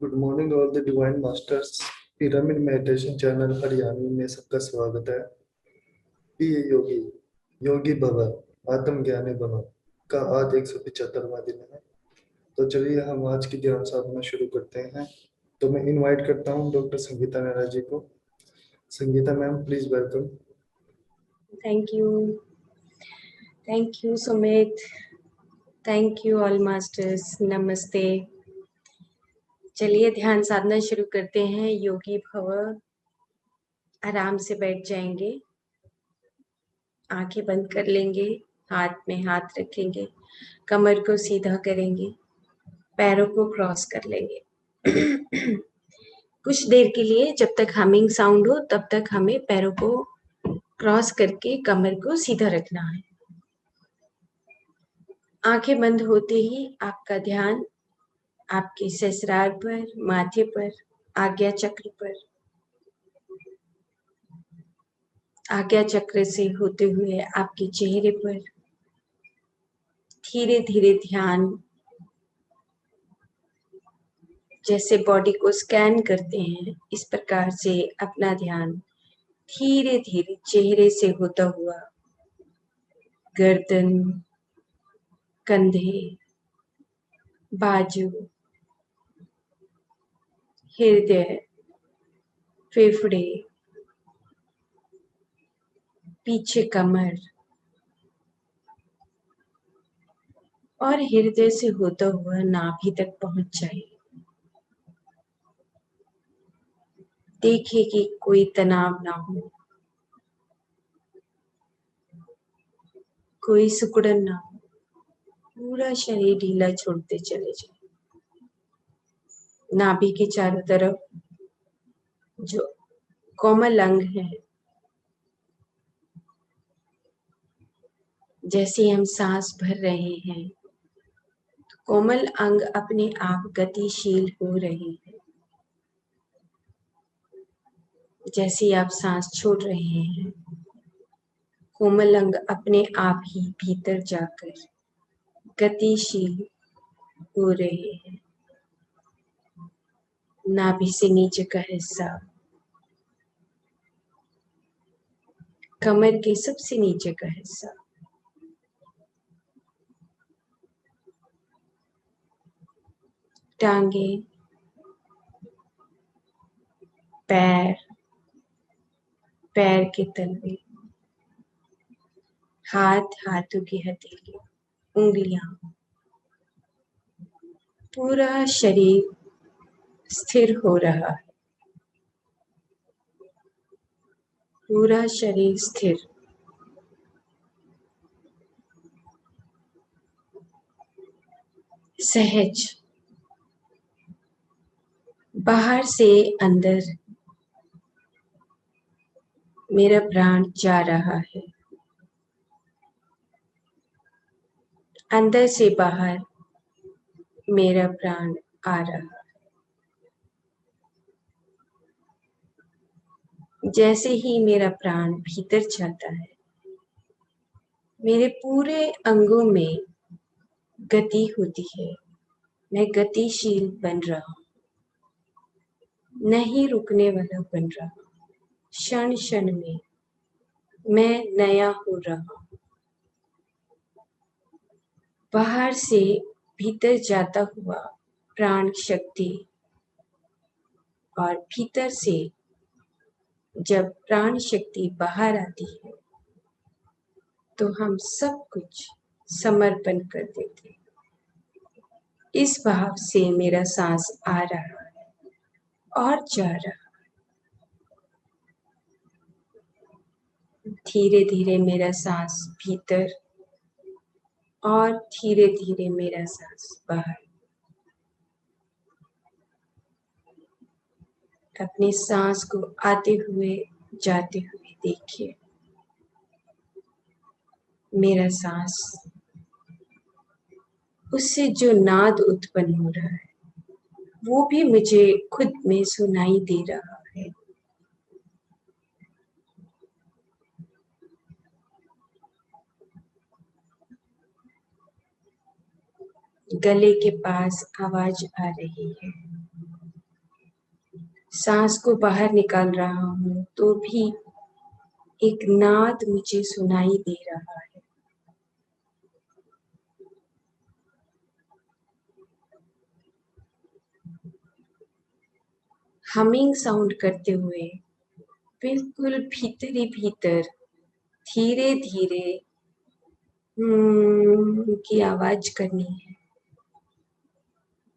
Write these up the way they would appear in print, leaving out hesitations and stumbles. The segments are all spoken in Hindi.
Good morning all the divine masters. Pyramid meditation channel Haryanvi में सबका स्वागत है। प्रिय योगी, योगी भव, आत्म ज्ञानी बनो का आज 175वां दिन है। तो चलिए हम आज की ध्यान साधना शुरू करते हैं। तो मैं इनवाइट करता हूँ डॉक्टर संगीता नेहरा जी को। Sangeeta ma'am, please welcome. Thank you, Sumit. Thank you all masters. नमस्ते। चलिए ध्यान साधना शुरू करते हैं। योगी भव, आराम से बैठ जाएंगे, आंखें बंद कर लेंगे, हाथ में हाथ रखेंगे, कमर को सीधा करेंगे, पैरों को क्रॉस कर लेंगे। कुछ देर के लिए जब तक हमिंग साउंड हो तब तक हमें पैरों को क्रॉस करके कमर को सीधा रखना है। आंखें बंद होते ही आपका ध्यान आपके सहस्रार पर, माथे पर, आज्ञा चक्र पर, आज्ञा चक्र से होते हुए आपके चेहरे पर धीरे धीरे ध्यान, जैसे बॉडी को स्कैन करते हैं इस प्रकार से अपना ध्यान धीरे धीरे चेहरे से होता हुआ गर्दन, कंधे, बाजू, हृदय, फेफड़े, पीछे कमर और हृदय से होता हुआ नाभि तक पहुंच जाए। देखिए कि कोई तनाव ना हो, कोई सिकुड़न ना हो, पूरा शरीर ढीला छोड़ते चले जाए। नाभि के चारों तरफ जो कोमल अंग है, जैसे हम सांस भर रहे हैं तो कोमल अंग अपने आप गतिशील हो रहे हैं। जैसे आप सांस छोड़ रहे हैं, कोमल अंग अपने आप ही भीतर जाकर गतिशील हो रहे हैं। नाभि से नीचे का हिस्सा, कमर के सबसे नीचे का हिस्सा, टांगे, पैर, पैर के तलवे, हाथ, हाथों की हथेली, उंगलियां, पूरा शरीर स्थिर हो रहा है। पूरा शरीर स्थिर, सहज, बाहर से अंदर मेरा प्राण जा रहा है, अंदर से बाहर मेरा प्राण आ रहा है। जैसे ही मेरा प्राण भीतर जाता है, मेरे पूरे अंगों में गति होती है। मैं गतिशील बन रहा हूँ, नहीं रुकने वाला बन रहा हूँ। क्षण क्षण में मैं नया हो रहा हूँ। बाहर से भीतर जाता हुआ प्राण शक्ति और भीतर से जब प्राण शक्ति बाहर आती है तो हम सब कुछ समर्पण कर देते हैं। इस भाव से मेरा सांस आ रहा है और जा रहा है। धीरे धीरे मेरा सांस भीतर और धीरे धीरे मेरा सांस बाहर। अपनी सांस को आते हुए जाते हुए देखिए। मेरा सांस, उससे जो नाद उत्पन्न हो रहा है वो भी मुझे खुद में सुनाई दे रहा है। गले के पास आवाज आ रही है, सांस को बाहर निकाल रहा हूँ तो भी एक नाद मुझे सुनाई दे रहा है। हमिंग साउंड करते हुए बिल्कुल भीतर ही भीतर धीरे धीरे की आवाज करनी है।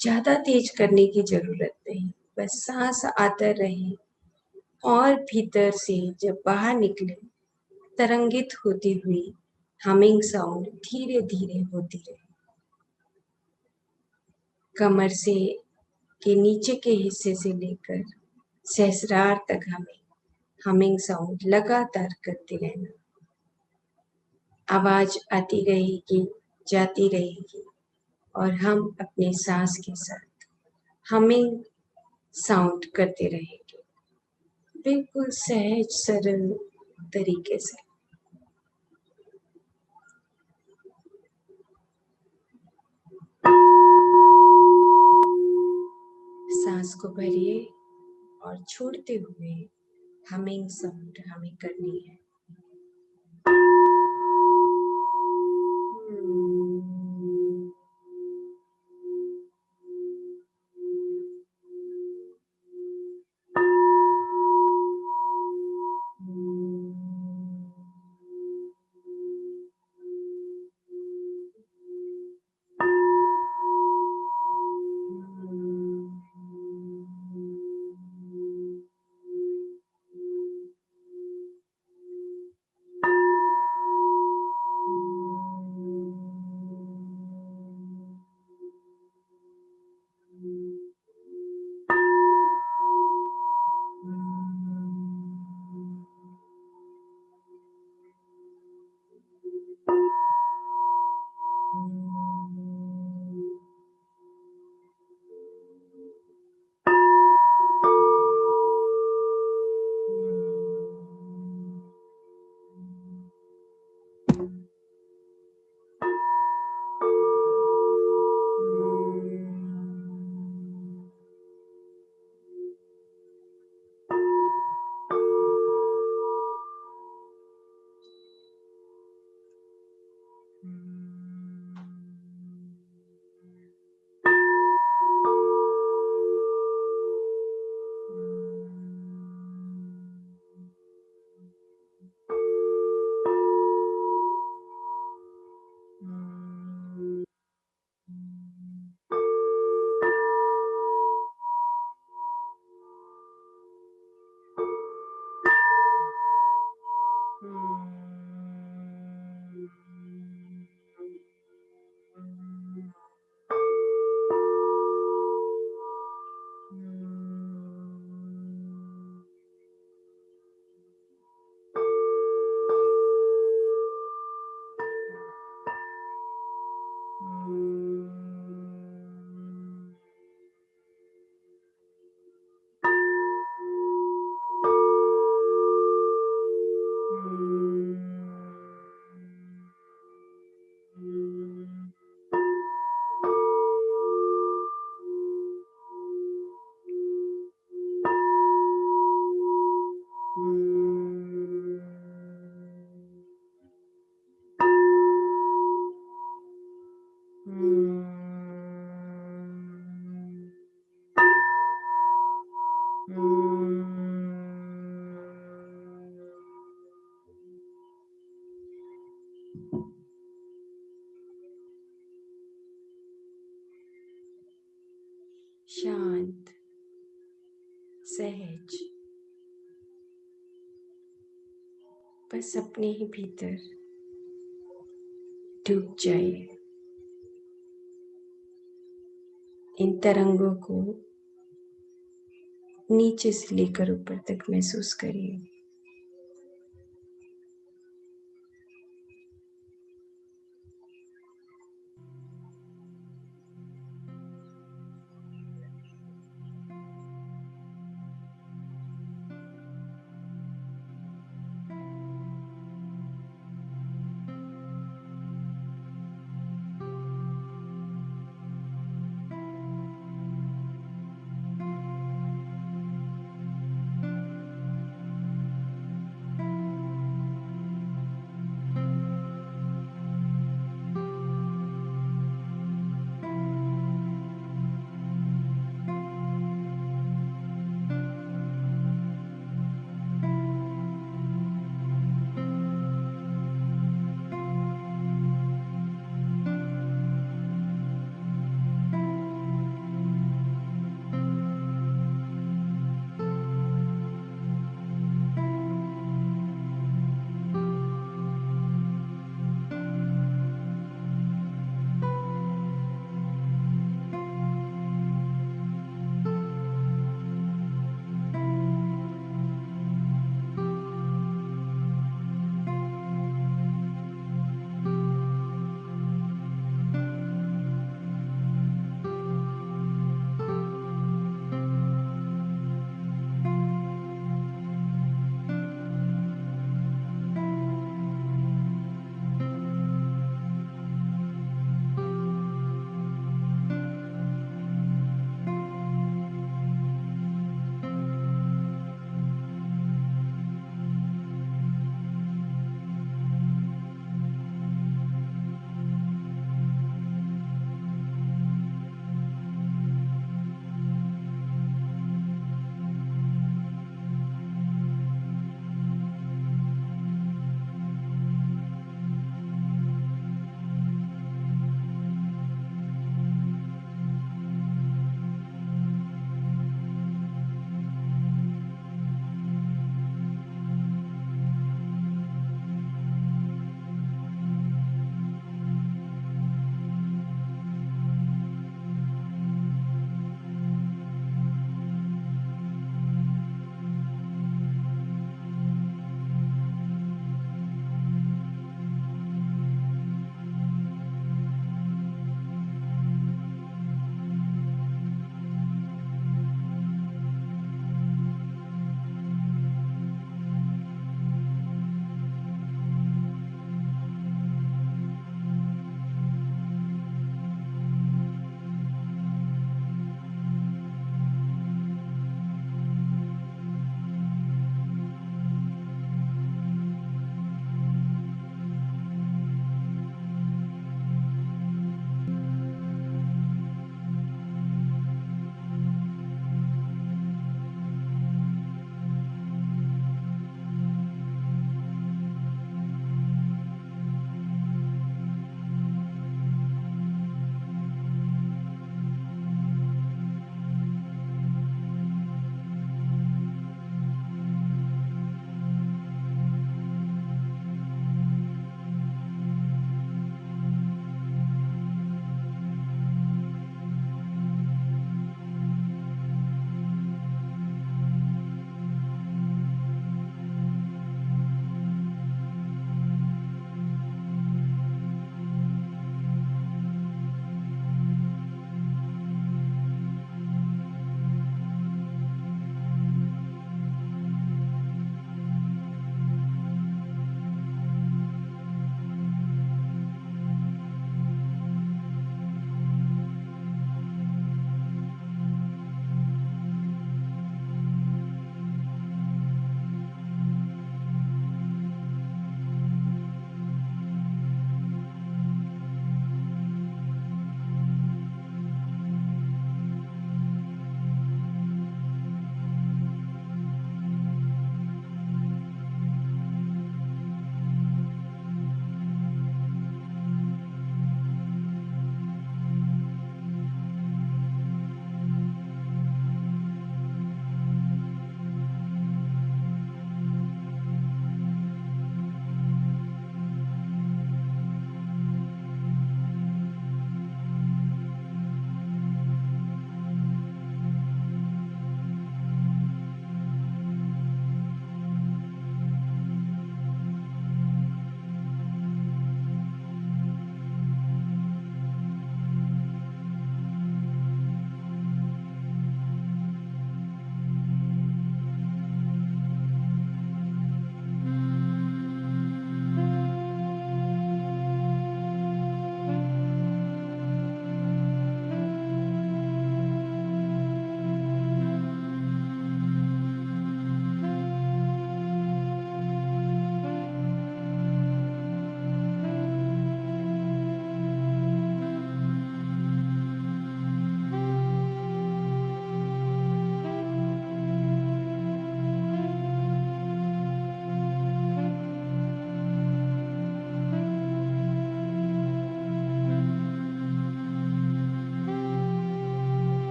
ज्यादा तेज करने की जरूरत नहीं, बस सांस आता रहे और भीतर से जब बाहर निकले तरंगित होती हुई हमिंग साउंड धीरे धीरे होती रहे। कमर से के नीचे के हिस्से से लेकर सहस्रार तक हमें हमिंग साउंड लगातार करते रहना। आवाज आती रहेगी, जाती रहेगी और हम अपने सांस के साथ हमिंग साउंड करते रहेंगे, बिल्कुल सहज सरल तरीके से। सांस को भरिए और छोड़ते हुए हमिंग साउंड हमें करनी है। शांत, सहज, बस अपने ही भीतर डूब जाइए। इन तरंगों को नीचे से लेकर ऊपर तक महसूस करिए।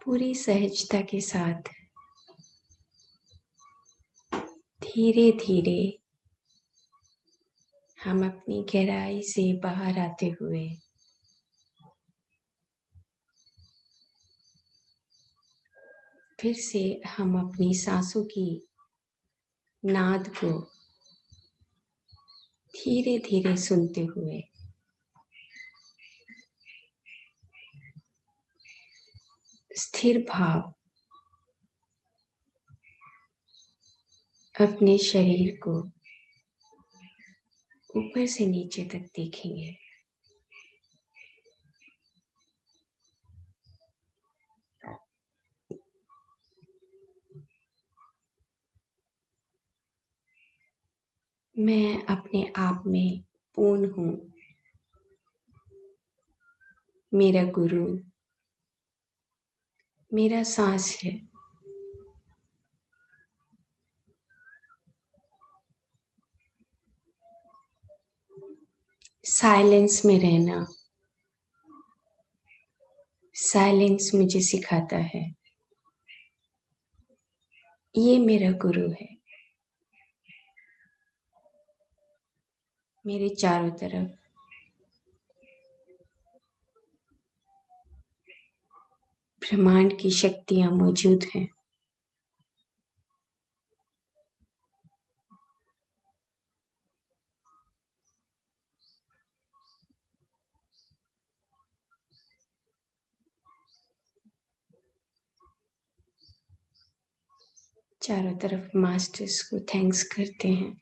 पूरी सहजता के साथ धीरे धीरे हम अपनी गहराई से बाहर आते हुए फिर से हम अपनी सांसों की नाद को धीरे धीरे सुनते हुए स्थिर भाव अपने शरीर को ऊपर से नीचे तक देखेंगे। मैं अपने आप में पूर्ण हूँ। मेरा गुरु मेरा सांस है। साइलेंस में रहना, साइलेंस मुझे सिखाता है। ये मेरा गुरु है। मेरे चारों तरफ ब्रह्मांड की शक्तियां मौजूद हैं। चारों तरफ मास्टर्स को थैंक्स करते हैं।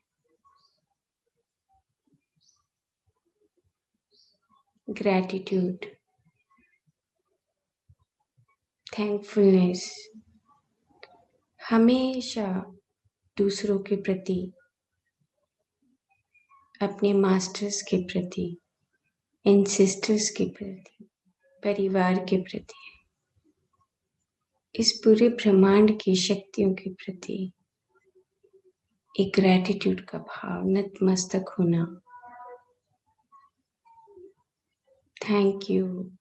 ग्रैटिट्यूड, थैंकफुलनेस हमेशा दूसरों के प्रति, अपने मास्टर्स के प्रति, एंसेस्टर्स के प्रति, परिवार के प्रति, इस पूरे ब्रह्मांड की शक्तियों के प्रति एक ग्रैटिट्यूड का भाव, नतमस्तक होना। Thank you.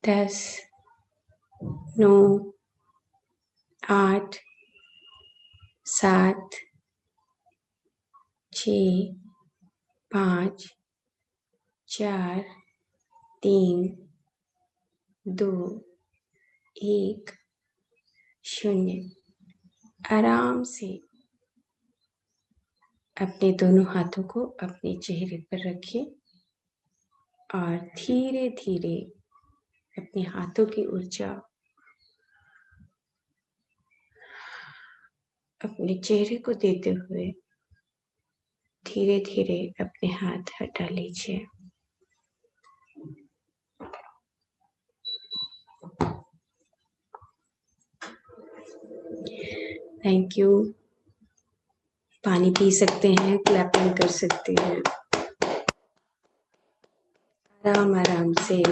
दस, 9, 8, 7, 6, 5, 4, 3, 2, 1, 0। आराम से अपने दोनों हाथों को अपने चेहरे पर रखिए और धीरे धीरे अपने हाथों की ऊर्जा अपने चेहरे को देते हुए धीरे धीरे अपने हाथ हटा लीजिए। Thank you. पानी पी सकते हैं, क्लैपिंग कर सकते हैं। आराम आराम से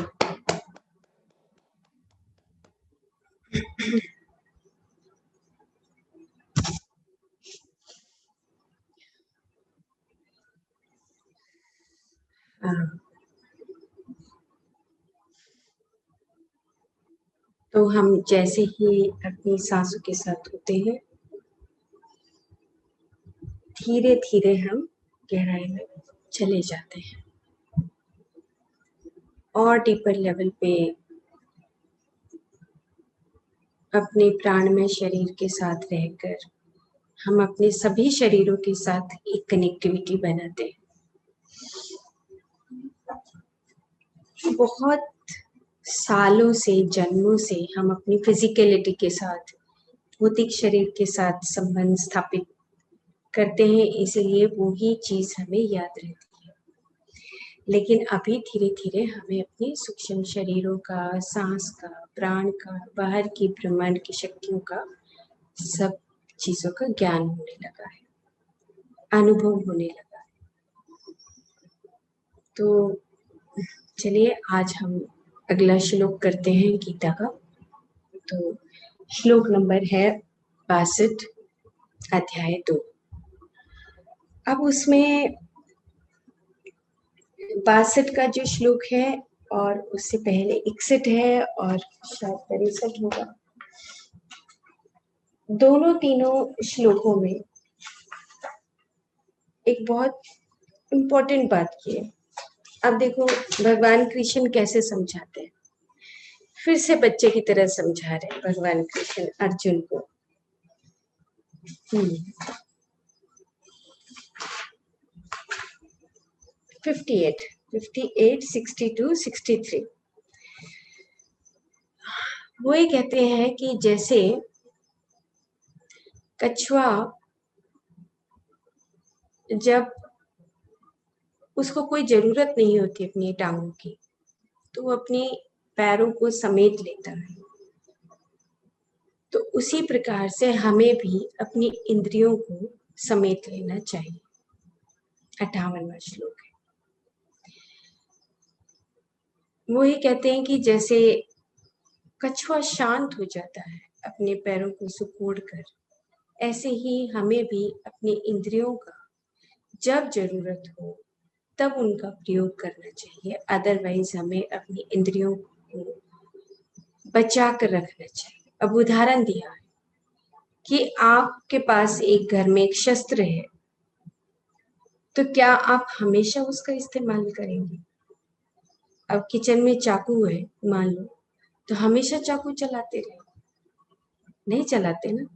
तो हम जैसे ही अपनी सांसों के साथ होते हैं, धीरे धीरे हम गहराई में चले जाते हैं और डीपर लेवल पे अपने प्राणमय शरीर के साथ रहकर हम अपने सभी शरीरों के साथ एक कनेक्टिविटी बनाते हैं। बहुत सालों से, जन्मों से हम अपनी फिजिकलिटी के साथ, भौतिक शरीर के साथ संबंध स्थापित करते हैं, इसलिए वो ही चीज हमें याद रहती है। लेकिन अभी धीरे धीरे हमें अपने सूक्ष्म शरीरों का, सांस का, प्राण का, बाहर की ब्रह्मांड की शक्तियों का, सब चीजों का ज्ञान होने लगा है, अनुभव होने लगा है। तो चलिए आज हम अगला श्लोक करते हैं गीता का। तो श्लोक नंबर है 62, अध्याय 2। अब उसमें 62 का जो श्लोक है और उससे पहले 61 है और शायद 63 होगा। दोनों तीनों श्लोकों में एक बहुत इम्पोर्टेंट बात की है। अब देखो भगवान कृष्ण कैसे समझाते हैं, फिर से बच्चे की तरह समझा रहे हैं भगवान कृष्ण अर्जुन को। 58, 62, 63 वो ये कहते हैं कि जैसे कछुआ जब उसको कोई जरूरत नहीं होती अपनी टांगों की, तो वो अपनी पैरों को समेट लेता है। तो उसी प्रकार से हमें भी अपनी इंद्रियों को समेट लेना चाहिए। 58वां श्लोक है। वो ये कहते हैं कि जैसे कछुआ शांत हो जाता है अपने पैरों को सिकोड़ कर, ऐसे ही हमें भी अपनी इंद्रियों का जब जरूरत हो तब उनका प्रयोग करना चाहिए। अदरवाइज हमें अपनी इंद्रियों को बचा कर रखना चाहिए। अब उदाहरण दिया है कि आपके पास एक घर में एक शस्त्र है, तो क्या आप हमेशा उसका इस्तेमाल करेंगे? अब किचन में चाकू है मान लो, तो हमेशा चाकू चलाते रहे? नहीं चलाते ना।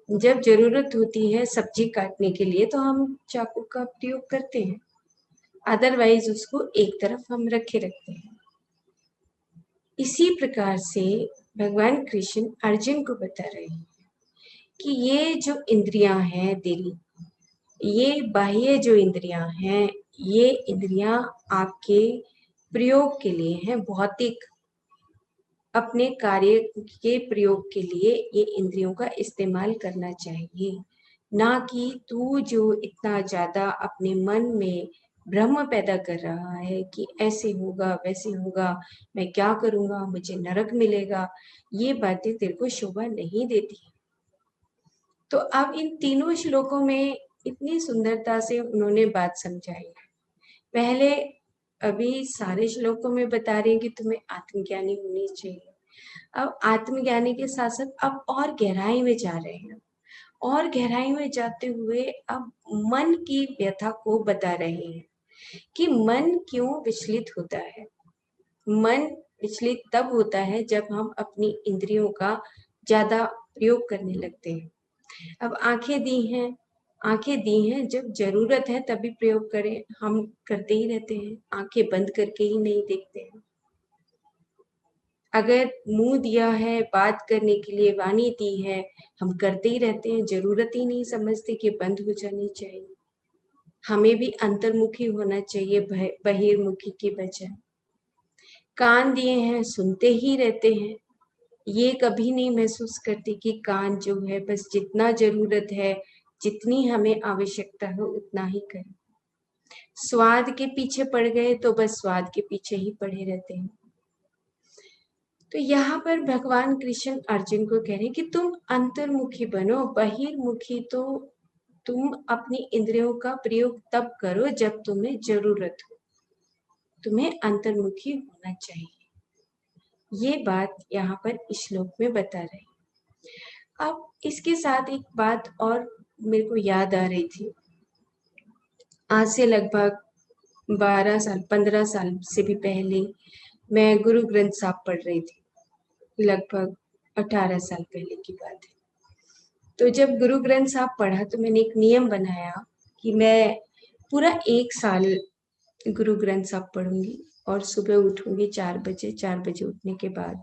जब जरूरत होती है सब्जी काटने के लिए तो हम चाकू का प्रयोग करते हैं, अदरवाइज उसको एक तरफ हम रखे रखते हैं। इसी प्रकार से भगवान कृष्ण अर्जुन को बता रहे हैं कि ये जो इंद्रियां हैं, दिल, ये बाह्य जो इंद्रियां हैं, ये इंद्रियां आपके प्रयोग के लिए हैं, भौतिक अपने कार्य के प्रयोग के लिए ये इंद्रियों का इस्तेमाल करना चाहिए। ना कि तू जो इतना ज्यादा अपने मन में भ्रम पैदा कर रहा है कि ऐसे होगा वैसे होगा, मैं क्या करूंगा, मुझे नरक मिलेगा, ये बातें तेरे को शोभा नहीं देती। तो अब इन तीनों श्लोकों में इतनी सुंदरता से उन्होंने बात समझाई। पहले अभी सारे श्लोकों में बता रहे हैं कि तुम्हें आत्मज्ञानी होनी चाहिए। अब आत्मज्ञानी के साथ साथ अब और गहराई में जा रहे हैं, और गहराई में जाते हुए अब मन की व्यथा को बता रहे हैं कि मन क्यों विचलित होता है। मन विचलित तब होता है जब हम अपनी इंद्रियों का ज्यादा प्रयोग करने लगते हैं। अब आंखें दी हैं जब जरूरत है तभी प्रयोग करें, हम करते ही रहते हैं, आंखें बंद करके ही नहीं देखते हैं। अगर मुंह दिया है बात करने के लिए, वाणी दी है, हम करते ही रहते हैं, जरूरत ही नहीं समझते कि बंद हो जानी चाहिए। हमें भी अंतर्मुखी होना चाहिए बहिर्मुखी के बजाय। कान दिए हैं सुनते ही रहते हैं, ये कभी नहीं महसूस करते कि कान जो है बस जितना जरूरत है, जितनी हमें आवश्यकता है उतना ही करें। स्वाद के पीछे पड़ गए तो बस स्वाद के पीछे ही पड़े रहते हैं। तो यहाँ पर भगवान कृष्ण अर्जुन को कह रहे हैं कि तुम अंतर्मुखी बनो, बहिर्मुखी तो तुम अपनी इंद्रियों का प्रयोग तब करो जब तुम्हें जरूरत हो, तुम्हें अंतर्मुखी होना चाहिए। ये बात यहाँ पर इस श्लोक में बता रहे हैं। अब इसके साथ एक बात और मेरे को याद आ रही थी। आज से लगभग 12 साल 15 साल से भी पहले मैं गुरु ग्रंथ साहब पढ़ रही थी, लगभग 18 साल पहले की बात है। तो जब गुरु ग्रंथ साहब पढ़ा तो मैंने एक नियम बनाया कि मैं पूरा 1 साल गुरु ग्रंथ साहब पढ़ूंगी और सुबह उठूंगी 4 बजे। 4 बजे उठने के बाद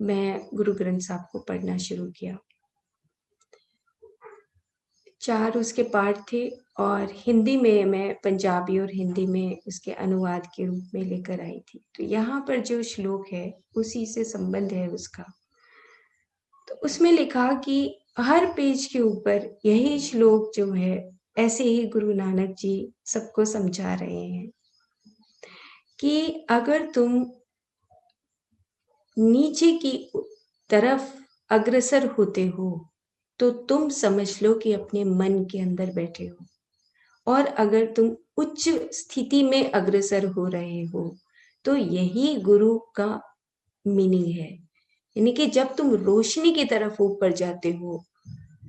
मैं गुरु ग्रंथ साहब को पढ़ना शुरू किया। 4 उसके पाठ थे और हिंदी में मैं पंजाबी और हिंदी में उसके अनुवाद के रूप में लेकर आई थी। तो यहाँ पर जो श्लोक है उसी से संबंध है उसका। तो उसमें लिखा कि हर पेज के ऊपर यही श्लोक जो है, ऐसे ही गुरु नानक जी सबको समझा रहे हैं कि अगर तुम नीचे की तरफ अग्रसर होते हो तो तुम समझ लो कि अपने मन के अंदर बैठे हो, और अगर तुम उच्च स्थिति में अग्रसर हो रहे हो तो यही गुरु का मीनिंग है। यानी कि जब तुम रोशनी की तरफ ऊपर जाते हो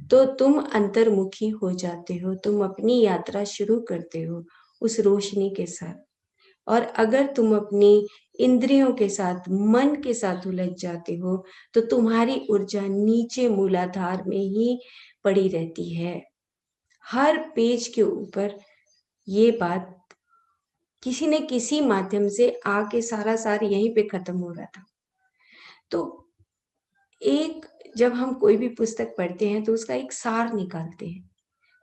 तो तुम अंतर्मुखी हो जाते हो, तुम अपनी यात्रा शुरू करते हो उस रोशनी के साथ। और अगर तुम अपनी इंद्रियों के साथ, मन के साथ उलझ जाते हो तो तुम्हारी ऊर्जा नीचे मूलाधार में ही पड़ी रहती है। हर पेज के ऊपर ये बात किसी न किसी माध्यम से आके सारा सार यहीं पे खत्म हो रहा था। तो एक जब हम कोई भी पुस्तक पढ़ते हैं तो उसका एक सार निकालते हैं।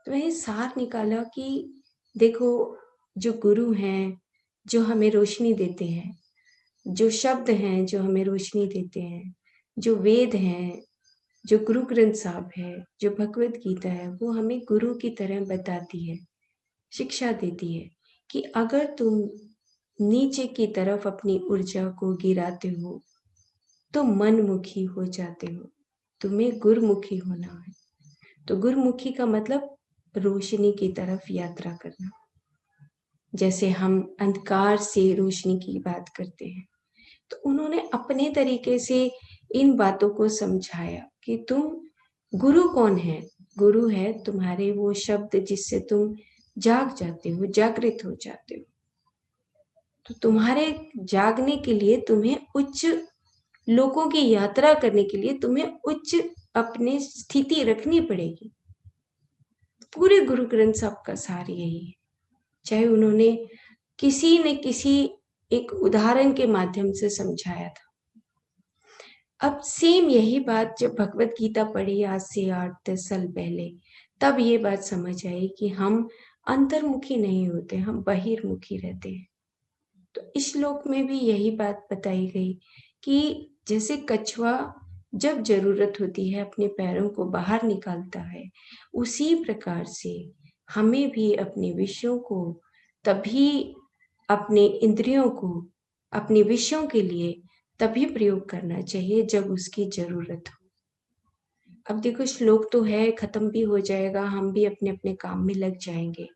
तो वही सार निकाला कि देखो, जो गुरु हैं जो हमें रोशनी देते हैं, जो शब्द हैं जो हमें रोशनी देते हैं, जो वेद हैं, जो गुरु ग्रंथ साहब है, जो भगवत गीता है, वो हमें गुरु की तरह बताती है, शिक्षा देती है कि अगर तुम नीचे की तरफ अपनी ऊर्जा को गिराते हो तो मनमुखी हो जाते हो, तुम्हें गुरुमुखी होना है। तो गुरुमुखी का मतलब रोशनी की तरफ यात्रा करना। जैसे हम अंधकार से रोशनी की बात करते हैं, तो उन्होंने अपने तरीके से इन बातों को समझाया कि तुम गुरु कौन है। गुरु है तुम्हारे वो शब्द जिससे तुम जाग जाते हो, जागृत हो जाते हो। तो तुम्हारे जागने के लिए तुम्हें उच्च लोगों की यात्रा करने के लिए तुम्हें उच्च अपनी स्थिति रखनी पड़ेगी। पूरे गुरु ग्रंथ साहब का सार यही है। चाहे उन्होंने किसी न किसी एक उदाहरण के माध्यम से समझाया था। अब सेम यही बात जब भगवत गीता पढ़ी आज से 8-10 साल पहले, तब ये बात समझ आई कि हम अंतर्मुखी नहीं होते, हम बहिर्मुखी रहते हैं। तो इस श्लोक में भी यही बात बताई गई कि जैसे कछुआ जब जरूरत होती है अपने पैरों को बाहर निकालता है, उसी प्रकार से हमें भी अपने विषयों को, तभी अपने इंद्रियों को अपने विषयों के लिए तभी प्रयोग करना चाहिए जब उसकी जरूरत हो। अब देखो, श्लोक तो है, खत्म भी हो जाएगा, हम भी अपने अपने काम में लग जाएंगे,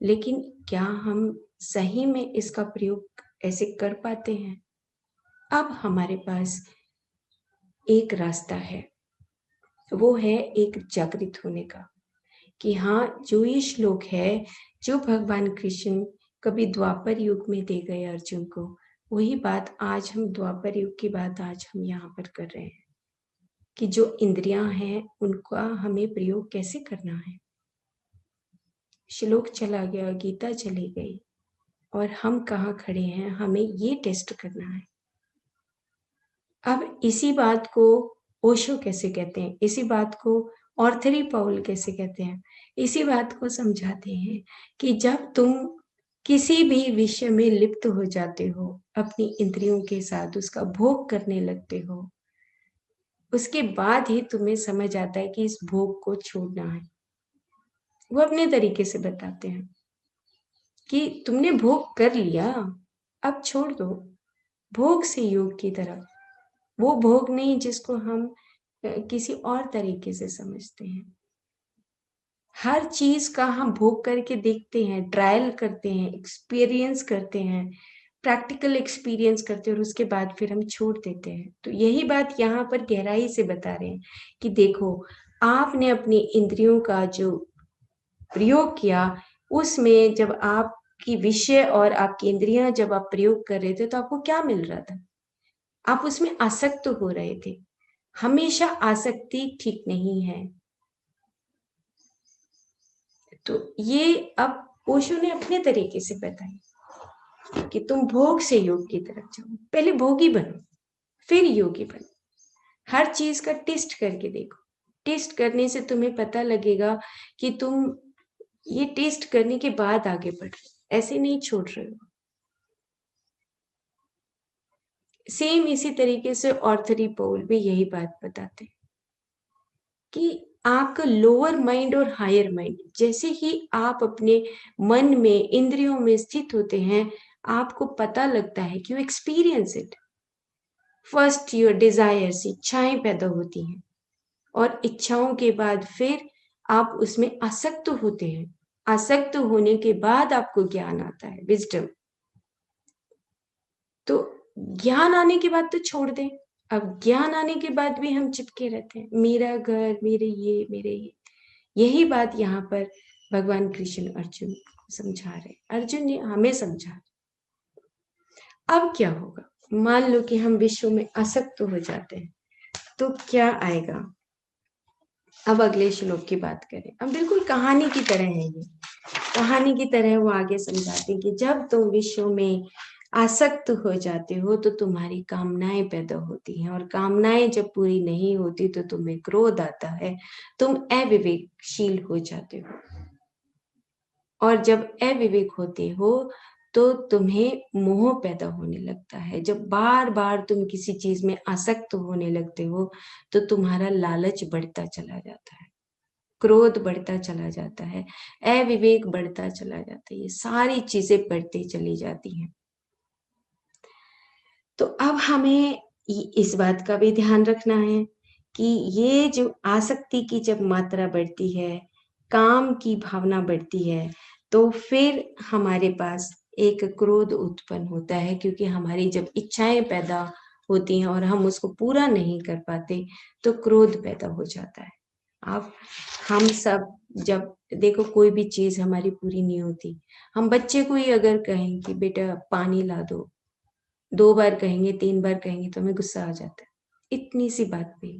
लेकिन क्या हम सही में इसका प्रयोग ऐसे कर पाते हैं? अब हमारे पास एक रास्ता है, वो है एक जागृत होने का, कि हाँ, जो ये श्लोक है, जो भगवान कृष्ण कभी द्वापर युग में दे गए अर्जुन को, वही बात आज हम द्वापर युग की बात आज हम यहाँ पर कर रहे हैं कि जो इंद्रियां हैं उनका हमें प्रयोग कैसे करना है। श्लोक चला गया, गीता चली गई, और हम कहाँ खड़े हैं, हमें ये टेस्ट करना है। अब इसी बात को ओशो कैसे कहते हैं, इसी बात को ऑर्थरी पाउल कैसे कहते हैं, इसी बात को समझाते हैं कि जब तुम किसी भी विषय में लिप्त हो जाते हो, अपनी इंद्रियों के साथ उसका भोग करने लगते हो, उसके बाद ही तुम्हें समझ आता है कि इस भोग को छोड़ना है। वो अपने तरीके से बताते हैं कि तुमने भोग कर लिया, अब छोड़ दो भोग से योग की तरफ। वो भोग नहीं जिसको हम किसी और तरीके से समझते हैं। हर चीज का हम भोग करके देखते हैं, ट्रायल करते हैं, एक्सपीरियंस करते हैं, प्रैक्टिकल एक्सपीरियंस करते हैं, और उसके बाद फिर हम छोड़ देते हैं। तो यही बात यहाँ पर गहराई से बता रहे हैं कि देखो, आपने अपनी इंद्रियों का जो प्रयोग किया, उसमें जब आपकी विषय और आपकी इंद्रियां जब आप प्रयोग कर रहे थे तो आपको क्या मिल रहा था? आप उसमें आसक्त हो रहे थे। हमेशा आसक्ति ठीक नहीं है। तो ये अब ओशो ने अपने तरीके से बताई कि तुम भोग से योग की तरफ जाओ, पहले भोगी बनो फिर योगी बनो। हर चीज का टेस्ट करके देखो, टेस्ट करने से तुम्हें पता लगेगा कि तुम ये टेस्ट करने के बाद आगे बढ़ रहे हो, ऐसे नहीं छोड़ रहे हो। सेम इसी तरीके से ऑर्थरी पोल भी यही बात बताते हैं कि आपका लोअर माइंड और हायर माइंड, जैसे ही आप अपने मन में, इंद्रियों में स्थित होते हैं, आपको पता लगता है कि you experience it, first your desires, इच्छाएं पैदा होती हैं, और इच्छाओं के बाद फिर आप उसमें आसक्त होते हैं। आसक्त होने के बाद आपको ज्ञान आता है, विजडम। तो ज्ञान आने के बाद तो छोड़ दें। अब ज्ञान आने के बाद भी हम चिपके रहते हैं, मेरा घर, मेरे ये, मेरे ये। यही बात यहाँ पर भगवान कृष्ण अर्जुन को समझा रहे, अर्जुन जी हमें समझा रहे। अब क्या होगा, मान लो कि हम विश्व में आसक्त हो जाते हैं, तो क्या आएगा। अब अगले श्लोक की बात करें। अब बिल्कुल कहानी की तरह है ये, कहानी की तरह वो आगे समझाते हैं कि जब तुम विश्व में आसक्त हो जाते हो तो तुम्हारी कामनाएं पैदा होती हैं, और कामनाएं जब पूरी नहीं होती तो तुम्हें क्रोध आता है, तुम अविवेकशील हो जाते हो, और जब अविवेक होते हो तो तुम्हें मोह पैदा होने लगता है। जब बार बार तुम किसी चीज में आसक्त होने लगते हो तो तुम्हारा लालच बढ़ता चला जाता है, क्रोध बढ़ता चला जाता है, अविवेक बढ़ता चला जाता है, ये सारी चीजें बढ़ती चली जाती हैं। तो अब हमें इस बात का भी ध्यान रखना है कि ये जो आसक्ति की जब मात्रा बढ़ती है, काम की भावना बढ़ती है, तो फिर हमारे पास एक क्रोध उत्पन्न होता है, क्योंकि हमारी जब इच्छाएं पैदा होती हैं और हम उसको पूरा नहीं कर पाते तो क्रोध पैदा हो जाता है। अब हम सब जब देखो कोई भी चीज हमारी पूरी नहीं होती, हम बच्चे को ही अगर कहें कि बेटा पानी ला दो, 2 बार कहेंगे, 3 बार कहेंगे तो हमें गुस्सा आ जाता है, इतनी सी बात पे।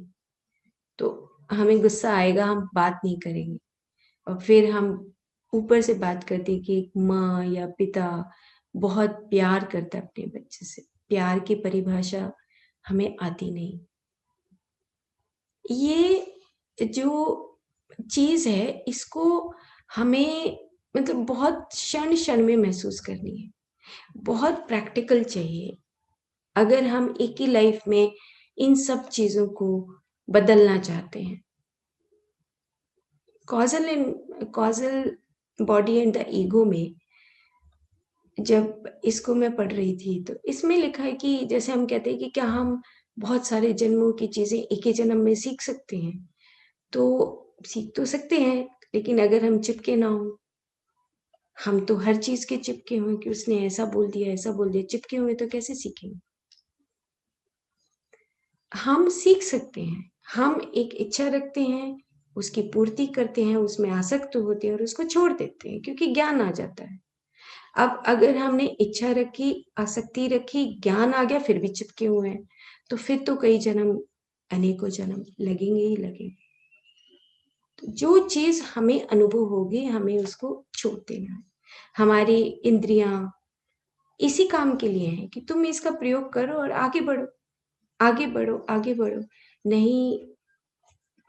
तो हमें गुस्सा आएगा, हम बात नहीं करेंगे, और फिर हम ऊपर से बात करते हैं कि एक माँ या पिता बहुत प्यार करता है अपने बच्चे से, प्यार की परिभाषा हमें आती नहीं। ये जो चीज है इसको हमें मतलब बहुत क्षण क्षण में महसूस करनी है, बहुत प्रैक्टिकल चाहिए। अगर हम एक ही लाइफ में इन सब चीजों को बदलना चाहते हैं। Causal body and the ego में जब इसको मैं पढ़ रही थी तो इसमें लिखा है कि जैसे हम कहते हैं कि क्या हम बहुत सारे जन्मों की चीजें एक ही जन्म में सीख सकते हैं, तो सीख तो सकते हैं, लेकिन अगर हम चिपके ना हो, हम तो हर चीज के चिपके हुए कि उसने ऐसा बोल दिया, ऐसा बोल दिया, चिपके हुए तो कैसे सीखेंगे। हम सीख सकते हैं, हम एक इच्छा रखते हैं, उसकी पूर्ति करते हैं, उसमें आसक्त होते हैं और उसको छोड़ देते हैं क्योंकि ज्ञान आ जाता है। अब अगर हमने इच्छा रखी, आसक्ति रखी, ज्ञान आ गया, फिर भी चिपके हुए हैं, तो फिर तो कई जन्म, अनेकों जन्म लगेंगे ही लगेंगे। तो जो चीज हमें अनुभव होगी हमें उसको छोड़ देना है। हमारी इंद्रियां इसी काम के लिए है कि तुम इसका प्रयोग करो और आगे बढ़ो, आगे बढ़ो, आगे बढ़ो। नहीं,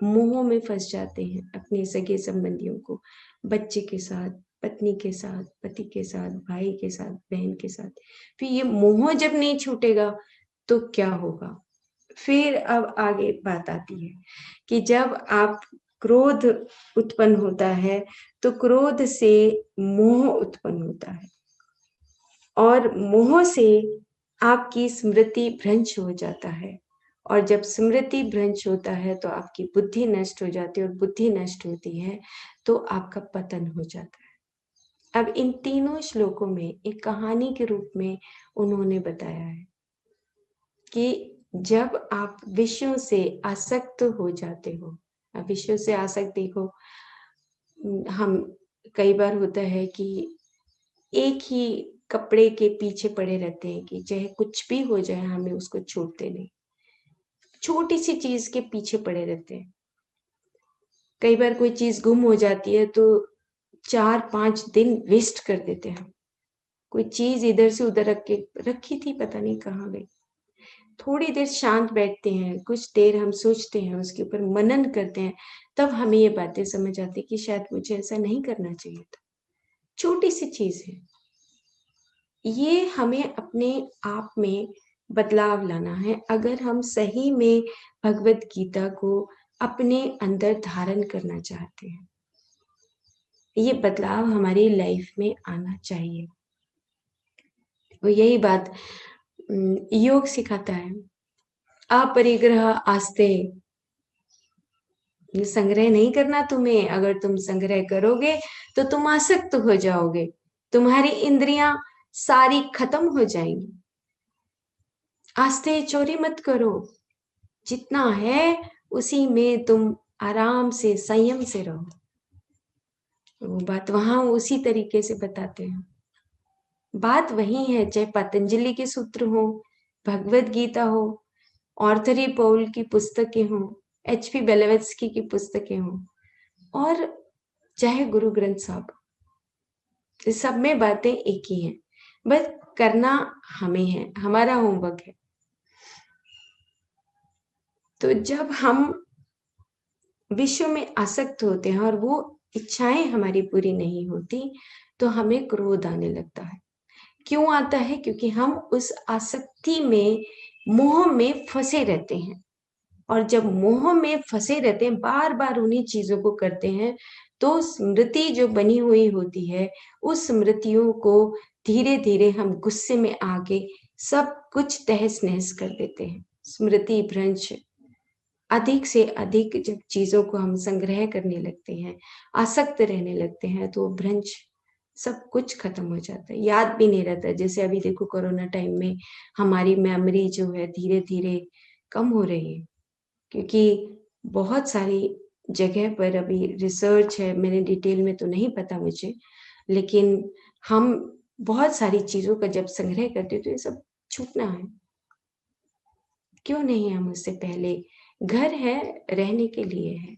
मोह में फंस जाते हैं अपने सगे संबंधियों को, बच्चे के साथ, पत्नी के साथ, पति के साथ, भाई के साथ, बहन के साथ। फिर ये मोह जब नहीं छूटेगा तो क्या होगा। फिर अब आगे बात आती है कि जब आप क्रोध उत्पन्न होता है तो क्रोध से मोह उत्पन्न होता है, और मोह से आपकी स्मृति भ्रंश हो जाता है, और जब स्मृति भ्रंश होता है तो आपकी बुद्धि नष्ट हो जाती है, और बुद्धि नष्ट होती है तो आपका पतन हो जाता है। अब इन तीनों श्लोकों में एक कहानी के रूप में उन्होंने बताया है कि जब आप विषयों से आसक्त हो जाते हो, अब विषयों से आसक्त देखो, हम कई बार होता है कि एक ही कपड़े के पीछे पड़े रहते हैं कि चाहे कुछ भी हो जाए हमें उसको छोड़ते नहीं, छोटी सी चीज के पीछे पड़े रहते हैं। कई बार कोई चीज गुम हो जाती है तो 4-5 दिन वेस्ट कर देते हैं, कोई चीज इधर से उधर रख के रखी थी पता नहीं कहाँ गई। थोड़ी देर शांत बैठते हैं, कुछ देर हम सोचते हैं, उसके ऊपर मनन करते हैं, तब हमें ये बातें समझ आती कि शायद मुझे ऐसा नहीं करना चाहिए था। छोटी सी चीज है, ये हमें अपने आप में बदलाव लाना है अगर हम सही में भगवत गीता को अपने अंदर धारण करना चाहते हैं। ये बदलाव हमारी लाइफ में आना चाहिए। वो यही बात योग सिखाता है अपरिग्रह आस्ते, ये संग्रह नहीं करना तुम्हें। अगर तुम संग्रह करोगे तो तुम आसक्त हो जाओगे, तुम्हारी इंद्रियां सारी खत्म हो जाएंगी। आस्ते चोरी मत करो, जितना है उसी में तुम आराम से संयम से रहो। वो बात वहां उसी तरीके से बताते हैं। बात वही है, चाहे पतंजलि के सूत्र हो, भगवत गीता हो, ऑर्थर पौल की पुस्तकें हो, HP बेलेवत्स्की की पुस्तकें हो, और चाहे गुरु ग्रंथ साहब, इस सब में बातें एक ही हैं। बस करना हमें है, हमारा होमवर्क है। तो जब हम विश्व में आसक्त होते हैं और वो इच्छाएं हमारी पूरी नहीं होती, तो हमें क्रोध आने लगता है। क्यों आता है? क्योंकि हम उस आसक्ति में, मोह में फंसे रहते हैं। और जब मोह में फंसे रहते हैं, बार बार उन्हीं चीजों को करते हैं, तो स्मृति जो बनी हुई होती है, उस स्मृतियों को धीरे धीरे हम गुस्से में आके सब कुछ तहस नहस कर देते हैं। स्मृति भ्रंश, अधिक से अधिक जब चीजों को हम संग्रह करने लगते हैं, आसक्त रहने लगते हैं, तो भ्रंश सब कुछ खत्म हो जाता है, याद भी नहीं रहता। जैसे अभी देखो कोरोना टाइम में हमारी मेमोरी जो है धीरे धीरे कम हो रही है, क्योंकि बहुत सारी जगह पर अभी रिसर्च है, मैंने डिटेल में तो नहीं पता मुझे, लेकिन हम बहुत सारी चीजों का जब संग्रह करते हैं तो ये सब छूटना है। क्यों नहीं? हम उससे पहले, घर है रहने के लिए है,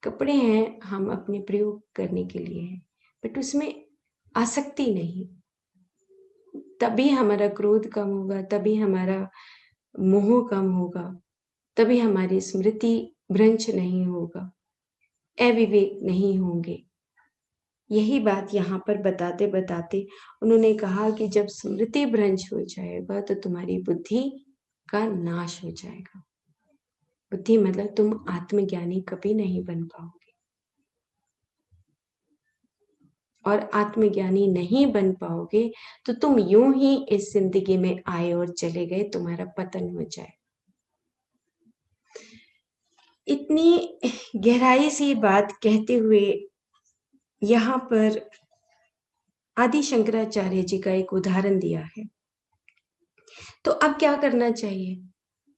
कपड़े हैं हम अपने प्रयोग करने के लिए है, बट उसमें आसक्ति नहीं। तभी हमारा क्रोध कम होगा, तभी हमारा मोह कम होगा, तभी हमारी स्मृति भ्रंश नहीं होगा, अविवेक नहीं होंगे। यही बात यहाँ पर बताते बताते उन्होंने कहा कि जब स्मृति भ्रंश हो जाएगा तो तुम्हारी बुद्धि का नाश हो जाएगा। बुद्धि मतलब तुम आत्मज्ञानी कभी नहीं बन पाओगे, और आत्मज्ञानी नहीं बन पाओगे तो तुम यूं ही इस जिंदगी में आए और चले गए, तुम्हारा पतन हो जाए। इतनी गहराई से बात कहते हुए यहाँ पर आदि शंकराचार्य जी का एक उदाहरण दिया है। तो अब क्या करना चाहिए?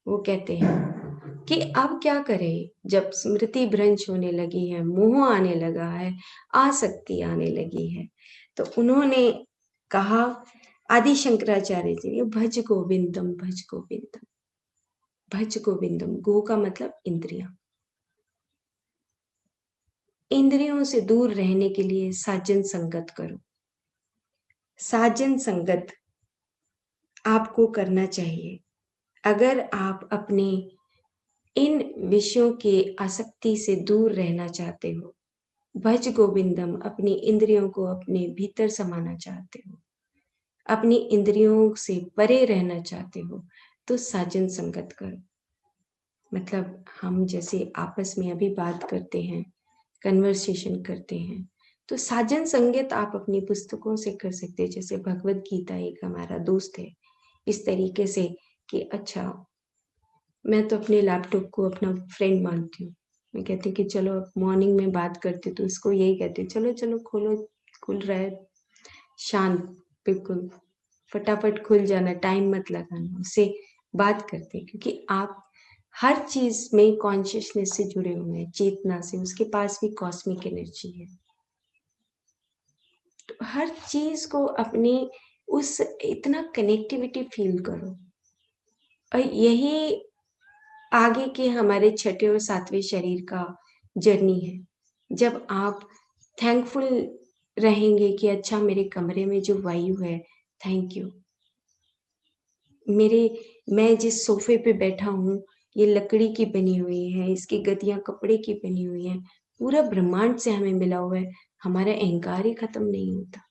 वो कहते हैं कि अब क्या करें, जब स्मृति भ्रंश होने लगी है, मोह आने लगा है, आसक्ति आने लगी है, तो उन्होंने कहा, आदि शंकराचार्य जी ने, भज गोविंदम भज गोविंदम भज गोविंदम। गो का मतलब इंद्रियां। इंद्रियों से दूर रहने के लिए साजन संगत करो। साजन संगत आपको करना चाहिए। अगर आप अपने इन विषयों के आसक्ति से दूर रहना चाहते हो, भज गोविंदम, अपनी इंद्रियों को अपने भीतर समाना चाहते हो, अपनी इंद्रियों से परे रहना चाहते हो, तो साजन संगत करो। मतलब हम जैसे आपस में अभी बात करते हैं, कन्वर्सेशन करते हैं, तो साजन संगत आप अपनी पुस्तकों से कर सकते हैं। जैसे भगवत गीता एक हमारा दोस्त है, इस तरीके से कि अच्छा, मैं तो अपने लैपटॉप को अपना फ्रेंड मानती हूँ। मैं कहती हूँ कि चलो मॉर्निंग में बात करती हूँ, तो इसको यही कहती हूँ, चलो चलो खोलो, खुल रहा है, शांत, बिल्कुल फटाफट खुल जाना, टाइम मत लगाना, उससे बात करते हैं। क्योंकि आप हर चीज में कॉन्शियसनेस से जुड़े हुए हैं, चेतना से, उसके पास भी कॉस्मिक एनर्जी है। तो हर चीज को अपनी उस इतना कनेक्टिविटी फील करो। और यही आगे के हमारे छठे और सातवें शरीर का जर्नी है। जब आप थैंकफुल रहेंगे कि अच्छा, मेरे कमरे में जो वायु है, थैंक यू, मैं जिस सोफे पे बैठा हूँ, ये लकड़ी की बनी हुई है, इसकी गद्दियां कपड़े की बनी हुई हैं, पूरा ब्रह्मांड से हमें मिला हुआ है, हमारा अहंकार ही खत्म नहीं होता।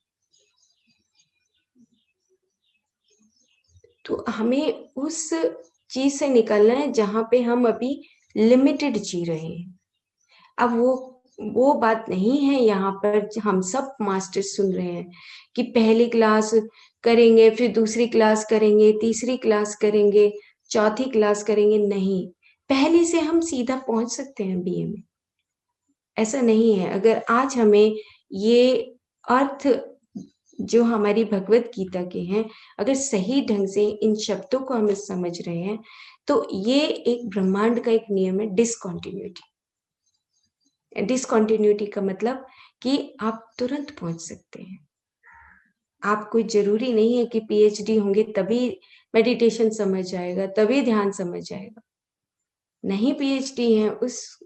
तो हमें उस चीज से निकलना है जहां पे हम अभी लिमिटेड जी रहे हैं। अब वो बात नहीं है यहाँ पर। हम सब मास्टर सुन रहे हैं कि पहली क्लास करेंगे, फिर दूसरी क्लास करेंगे, तीसरी क्लास करेंगे, चौथी क्लास करेंगे, नहीं, पहले से हम सीधा पहुंच सकते हैं बीए में। ऐसा नहीं है। अगर आज हमें ये अर्थ जो हमारी भगवत गीता के हैं, अगर सही ढंग से इन शब्दों को हम समझ रहे हैं, तो ये एक ब्रह्मांड का एक नियम है, डिसकंटिन्यूटी। डिसकंटिन्यूटी का मतलब कि आप तुरंत पहुंच सकते हैं। आप कोई जरूरी नहीं है कि पीएचडी होंगे तभी मेडिटेशन समझ आएगा, तभी ध्यान समझ आएगा। नहीं पीएचडी है उस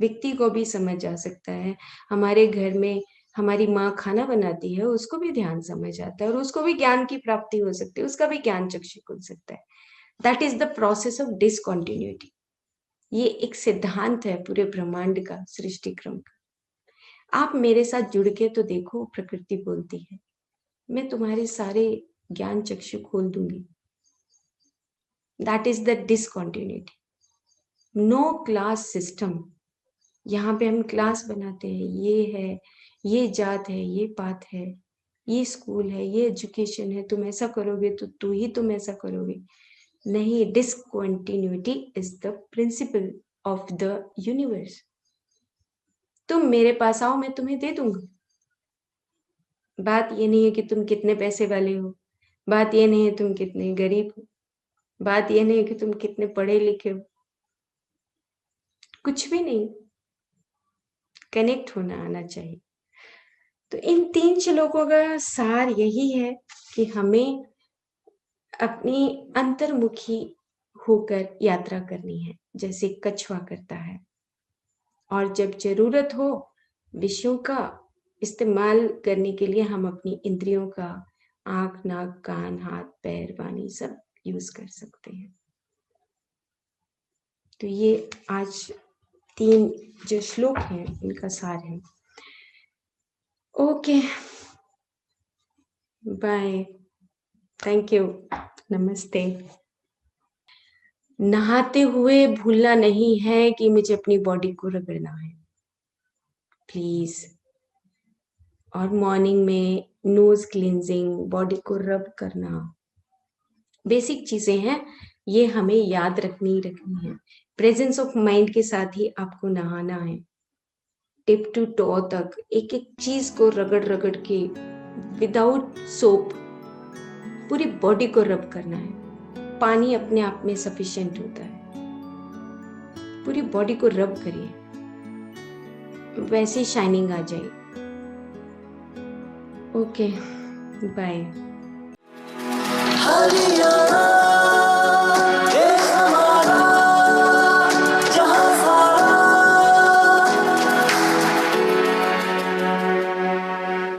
व्यक्ति को भी समझ आ सकता है। हमारे घर में हमारी माँ खाना बनाती है, उसको भी ध्यान समझ आता है और उसको भी ज्ञान की प्राप्ति हो सकती है, उसका भी ज्ञान चक्षु खुल सकता है। That is the process of discontinuity. ये एक सिद्धांत है पूरे ब्रह्मांड का, सृष्टि क्रम का। आप मेरे साथ जुड़ के तो देखो, प्रकृति बोलती है, मैं तुम्हारे सारे ज्ञान चक्षु खोल दूंगी। That is the discontinuity. No class system. यहाँ पे हम क्लास बनाते हैं, ये है, ये जात है, ये पात है, ये स्कूल है, ये एजुकेशन है, तुम ऐसा करोगे तो तुम ऐसा करोगे। नहीं, discontinuity is the principle of the universe. तुम मेरे पास आओ, मैं तुम्हें दे दूंगा। बात ये नहीं है कि तुम कितने पैसे वाले हो, बात ये नहीं है तुम कितने गरीब हो, बात ये नहीं है कि तुम कितने पढ़े लिखे हो, कुछ भी नहीं। कनेक्ट होना आना चाहिए। तो इन 3 श्लोकों का सार यही है कि हमें अपनी अंतर्मुखी होकर यात्रा करनी है, जैसे कछुआ करता है। और जब जरूरत हो विषयों का इस्तेमाल करने के लिए, हम अपनी इंद्रियों का, आंख, नाक, कान, हाथ, पैर, वाणी सब यूज कर सकते हैं। तो ये आज 3 जो श्लोक हैं इनका सार है। ओके, बाय, थैंक यू, नमस्ते। नहाते हुए भूलना नहीं है कि मुझे अपनी बॉडी को रगड़ना है, प्लीज। और मॉर्निंग में नोज क्लींजिंग, बॉडी को रब करना, बेसिक चीजें हैं, ये हमें याद रखनी है। प्रेजेंस ऑफ माइंड के साथ ही आपको नहाना है, टिप टू टो तक एक एक चीज को रगड़ रगड़ के विदाउट सोप पूरी बॉडी को रब करना है। पानी अपने आप में सफिशिएंट होता है। पूरी बॉडी को रब करिए, वैसे शाइनिंग आ जाए। Okay, bye.